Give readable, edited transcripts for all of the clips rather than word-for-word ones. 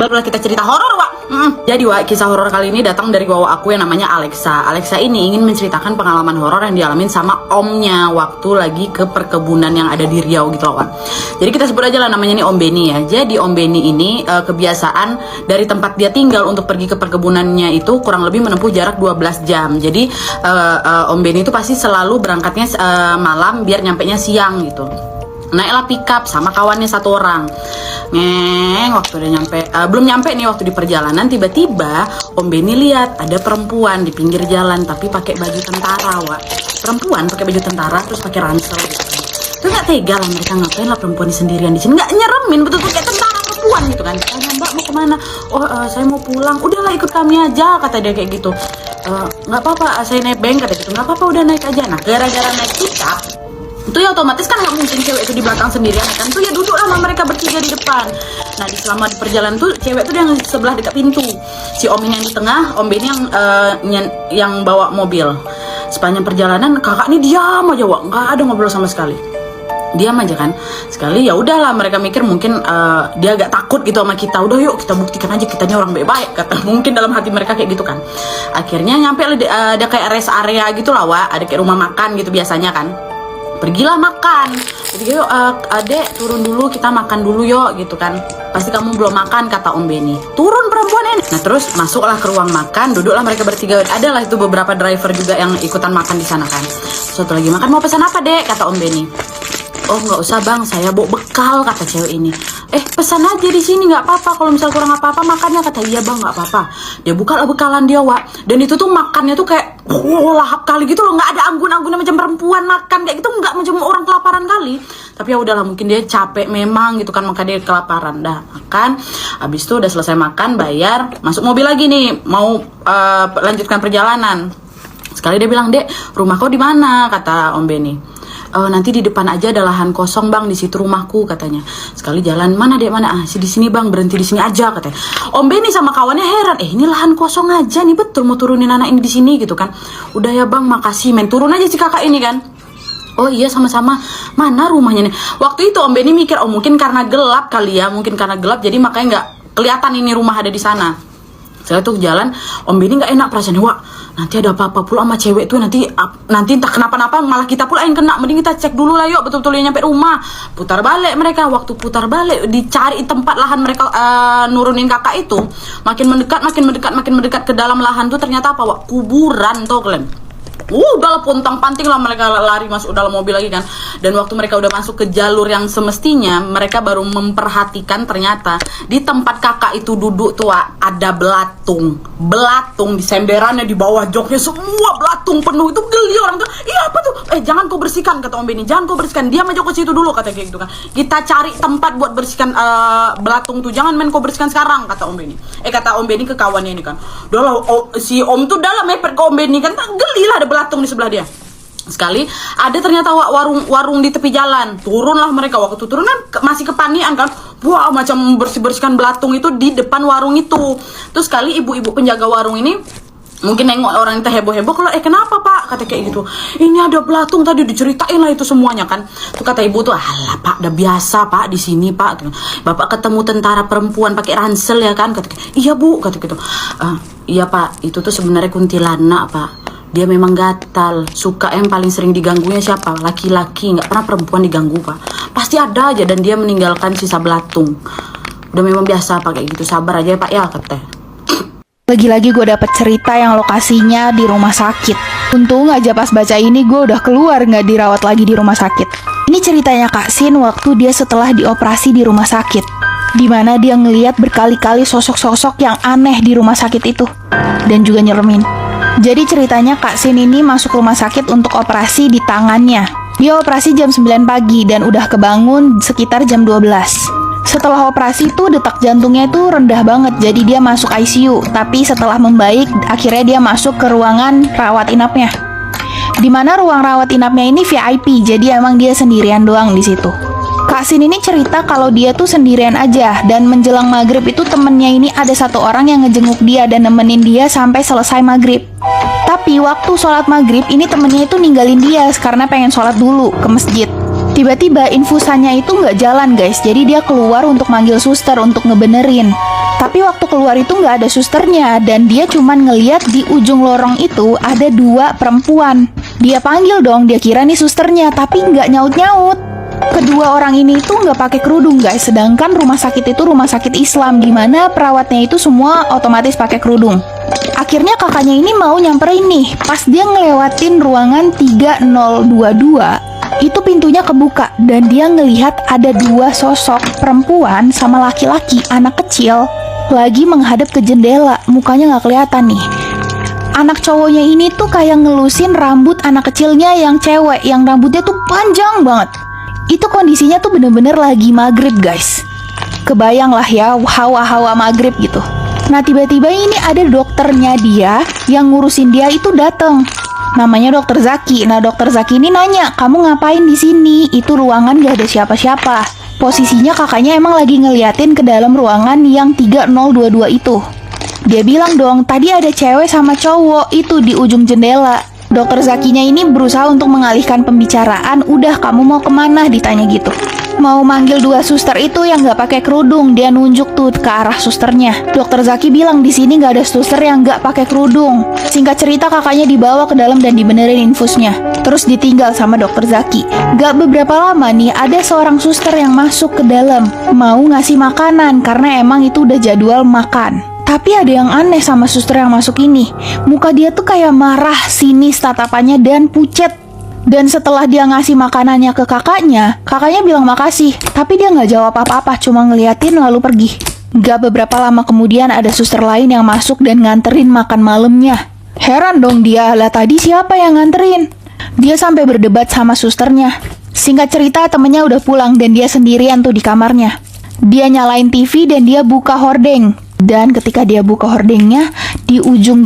Barulah kita cerita horor, Wak. Jadi, Wak, kisah horor kali ini datang dari Wawa aku yang namanya Alexa. Alexa ini ingin menceritakan pengalaman horor yang dialamin sama omnya waktu lagi ke perkebunan yang ada di Riau gitu loh, Wak. Jadi kita sebut aja lah namanya nih Om Beni ya. Jadi Om Beni ini kebiasaan dari tempat dia tinggal untuk pergi ke perkebunannya itu kurang lebih menempuh jarak 12 jam. Jadi Om Beni itu pasti selalu berangkatnya malam biar nyampenya siang gitu. Naiklah pickup sama kawannya satu orang. Waktu udah nyampe, belum nyampe nih waktu di perjalanan, tiba-tiba Om Beni lihat ada perempuan di pinggir jalan tapi pakai baju tentara, Wak. Perempuan pakai baju tentara terus pakai ransel gitu. Itu nggak tega lah mereka, ngapain lah perempuan sendirian di sini, nggak nyeremin, betul-betul kayak tentara perempuan gitu kan. Tanya, Mbak mau kemana? Oh saya mau pulang. Udahlah ikut kami aja, kata dia kayak gitu. Nggak apa-apa, saya naik bank, kata gitu. Nggak apa-apa, udah naik aja. Nah gara-gara naik pickup itu ya otomatis kan nggak mungkin cewek itu di belakang sendirian kan, tuh ya duduk sama mereka bertiga di depan. Nah selama di perjalanan tuh cewek tuh yang sebelah dekat pintu, si Om ini yang di tengah, Om Beni yang bawa mobil. Sepanjang perjalanan kakak ini diam aja, Wak, nggak ada ngobrol sama sekali, diam aja kan. Sekali ya udahlah mereka mikir mungkin dia agak takut gitu sama kita, udah yuk kita buktikan aja kita ini orang baik-baik, kata mungkin dalam hati mereka kayak gitu kan. Akhirnya nyampe ada kayak rest area gitu lah, Wak, ada kayak rumah makan gitu biasanya kan. Pergilah makan. Jadi yuk adek turun dulu, kita makan dulu yuk gitu kan. Pasti kamu belum makan, kata Om Beni. Turun perempuan ini. Nah terus masuklah ke ruang makan, duduklah mereka bertiga. Adalah itu beberapa driver juga yang ikutan makan di sana kan. Suatu lagi makan, mau pesan apa dek, kata Om Beni. Oh nggak usah bang, saya bawa bekal, kata cewek ini. Pesan aja di sini nggak apa-apa, kalau misal kurang apa-apa makannya, kata iya bang nggak apa-apa. Dia buka bekalan dia, Wak, dan itu tuh makannya tuh kayak lahap kali gitu loh, nggak ada anggun-anggunnya macam perempuan makan kayak gitu, nggak macam orang kelaparan kali. Tapi ya udahlah mungkin dia capek memang gitu kan, maka dia kelaparan. Dah makan, habis itu udah selesai makan, bayar, masuk mobil lagi nih mau lanjutkan perjalanan. Sekali dia bilang, dek rumah kau di mana, kata Om Beni. Nanti di depan aja ada lahan kosong bang, di situ rumahku, katanya. Sekali jalan, mana dek mana, di sini bang, berhenti di sini aja, katanya. Om Beni sama kawannya heran, ini lahan kosong aja nih, betul mau turunin anak ini di sini gitu kan. Udah ya bang, makasih, main turun aja si kakak ini kan. Oh iya sama-sama, mana rumahnya nih. Waktu itu Om Beni mikir, oh mungkin karena gelap kali ya, mungkin karena gelap jadi makanya nggak kelihatan ini rumah ada di sana. Saya tuh jalan, Om Beni nggak enak perasaan, wah nanti ada apa-apa pula sama cewek tuh, nanti entah kenapa-napa malah kita pula yang kena. Mending kita cek dulu lah yuk, betul-betul yang nyampe rumah. Putar balik mereka, waktu putar balik dicari tempat lahan mereka nurunin kakak itu, makin mendekat ke dalam lahan tuh ternyata apa, Wak? Kuburan tuh kalian. Udah lah pontang-panting lah mereka lari masuk dalam mobil lagi kan. Dan waktu mereka udah masuk ke jalur yang semestinya, mereka baru memperhatikan ternyata di tempat kakak itu duduk tuh ada belatung di semberannya, di bawah joknya semua belatung penuh. Itu geli orang tuh, iya apa tuh, jangan kau bersihkan, kata Om Beni, jangan kau bersihkan, dia aja ke situ dulu, kata kayak gitu kan. Kita cari tempat buat bersihkan belatung tuh, jangan main kau bersihkan sekarang, kata Om Beni. Kata Om Beni ke kawannya ini kan. Udah lah, si Om tuh dalam mepet ke Om Beni kan, geli lah ada belatung di sebelah dia. Sekali ada ternyata warung di tepi jalan. Turunlah mereka, waktu turun kan masih kepanian kan, wah macam bersihkan belatung itu di depan warung itu. Terus sekali ibu-ibu penjaga warung ini mungkin nengok orang itu heboh-heboh, kalau kenapa pak, kata kayak gitu, ini ada belatung tadi, diceritain lah itu semuanya kan. Tuh kata ibu tuh, alah pak, udah biasa pak di sini pak, bapak ketemu tentara perempuan pakai ransel ya kan, kata iya bu, kata gitu. Iya pak, itu tuh sebenarnya kuntilanak pak, dia memang gatal, suka yang paling sering diganggunya siapa, laki-laki, nggak pernah perempuan diganggu pak, pasti ada aja, dan dia meninggalkan sisa belatung. Udah memang biasa pak kayak gitu, sabar aja ya pak ya, kata. Lagi-lagi gue dapet cerita yang lokasinya di rumah sakit. Untung aja pas baca ini gue udah keluar, gak dirawat lagi di rumah sakit. Ini ceritanya Kak Sin waktu dia setelah dioperasi di rumah sakit, dimana dia ngeliat berkali-kali sosok-sosok yang aneh di rumah sakit itu, dan juga nyelemin. Jadi ceritanya Kak Sin ini masuk rumah sakit untuk operasi di tangannya. Dia operasi jam 9 pagi dan udah kebangun sekitar jam 12. Setelah operasi itu detak jantungnya itu rendah banget, jadi dia masuk ICU. Tapi setelah membaik, akhirnya dia masuk ke ruangan rawat inapnya. Dimana ruang rawat inapnya ini VIP, jadi emang dia sendirian doang di situ. Kak Sin ini cerita kalau dia tuh sendirian aja, dan menjelang maghrib itu temennya ini ada satu orang yang ngejenguk dia dan nemenin dia sampai selesai maghrib. Tapi Tapi waktu sholat maghrib ini temennya itu ninggalin dia karena pengen sholat dulu ke masjid. Tiba-tiba infusannya itu nggak jalan guys, jadi dia keluar untuk manggil suster untuk ngebenerin. Tapi waktu keluar itu nggak ada susternya dan dia cuman ngeliat di ujung lorong itu ada 2 perempuan. Dia panggil dong, dia kira nih susternya, tapi nggak nyaut-nyaut. Kedua orang ini itu nggak pakai kerudung guys, sedangkan rumah sakit itu rumah sakit Islam, dimana perawatnya itu semua otomatis pakai kerudung. Akhirnya kakaknya ini mau nyamperin nih, pas dia ngelewatin ruangan 3022, itu pintunya kebuka dan dia ngelihat ada 2 sosok perempuan sama laki-laki, anak kecil, lagi menghadap ke jendela, mukanya nggak kelihatan nih. Anak cowoknya ini tuh kayak ngelusin rambut anak kecilnya yang cewek, yang rambutnya tuh panjang banget. Itu kondisinya tuh bener-bener lagi maghrib guys. Kebayang lah ya hawa-hawa maghrib gitu. Nah tiba-tiba ini ada dokternya dia yang ngurusin dia itu datang. Namanya Dokter Zaki. Nah Dokter Zaki ini nanya, kamu ngapain di sini? Itu ruangan gak ada siapa-siapa. Posisinya kakaknya emang lagi ngeliatin ke dalam ruangan yang 3022 itu. Dia bilang dong, tadi ada cewek sama cowok itu di ujung jendela. Dokter Zakinya ini berusaha untuk mengalihkan pembicaraan. Udah, kamu mau kemana? Ditanya gitu. Mau manggil 2 suster itu yang nggak pakai kerudung. Dia nunjuk tuh ke arah susternya. Dokter Zaki bilang di sini nggak ada suster yang nggak pakai kerudung. Singkat cerita kakaknya dibawa ke dalam dan dibenerin infusnya. Terus ditinggal sama Dokter Zaki. Gak beberapa lama nih ada seorang suster yang masuk ke dalam mau ngasih makanan karena emang itu udah jadwal makan. Tapi ada yang aneh sama suster yang masuk ini. Muka dia tuh kayak marah, sinis tatapannya dan pucet. Dan setelah dia ngasih makanannya ke kakaknya bilang makasih. Tapi dia nggak jawab apa-apa, cuma ngeliatin lalu pergi. Gak beberapa lama kemudian ada suster lain yang masuk dan nganterin makan malamnya. Heran dong dia, lah tadi siapa yang nganterin? Dia sampai berdebat sama susternya. Singkat cerita temennya udah pulang dan dia sendirian tuh di kamarnya. Dia nyalain TV dan dia buka hordeng. Dan ketika dia buka hordengnya di ujung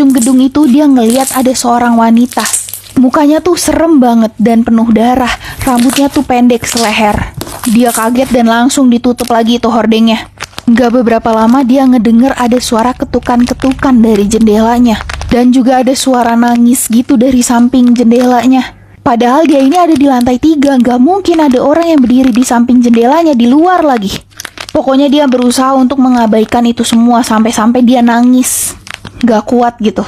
gedung itu, dia ngeliat ada seorang wanita. Mukanya tuh serem banget dan penuh darah. Rambutnya tuh pendek seleher. Dia kaget dan langsung ditutup lagi itu hordengnya. Gak beberapa lama dia ngedenger ada suara ketukan-ketukan dari jendelanya. Dan juga ada suara nangis gitu dari samping jendelanya. Padahal dia ini ada di lantai 3, gak mungkin ada orang yang berdiri di samping jendelanya di luar lagi. Pokoknya dia berusaha untuk mengabaikan itu semua sampai-sampai dia nangis. Gak kuat gitu.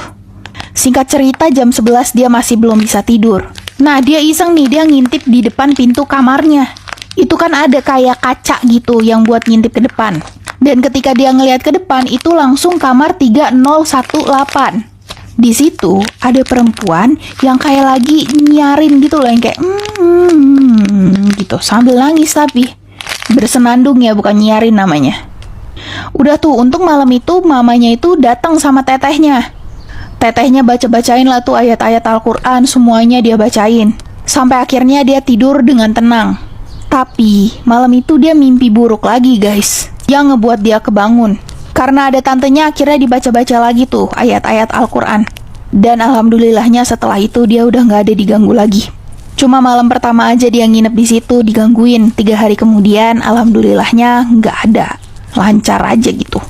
Singkat cerita jam 11 dia masih belum bisa tidur. Nah dia iseng nih, dia ngintip di depan pintu kamarnya. Itu kan ada kayak kaca gitu yang buat ngintip ke depan. Dan ketika dia ngelihat ke depan itu langsung kamar 3018. Di situ ada perempuan yang kayak lagi nyarin gitu loh, yang kayak gitu sambil nangis tapi bersenandung ya, bukan nyarin namanya. Udah tuh, untuk malam itu mamanya itu datang sama tetehnya. Tetehnya baca-bacain lah tuh ayat-ayat Al-Quran, semuanya dia bacain. Sampai akhirnya dia tidur dengan tenang. Tapi malam itu dia mimpi buruk lagi guys, yang ngebuat dia kebangun. Karena ada tantenya akhirnya dibaca-baca lagi tuh ayat-ayat Al-Quran. Dan alhamdulillahnya setelah itu dia udah gak ada diganggu lagi. Cuma malam pertama aja dia nginep di situ digangguin. 3 hari kemudian alhamdulillahnya gak ada. Lancar aja gitu.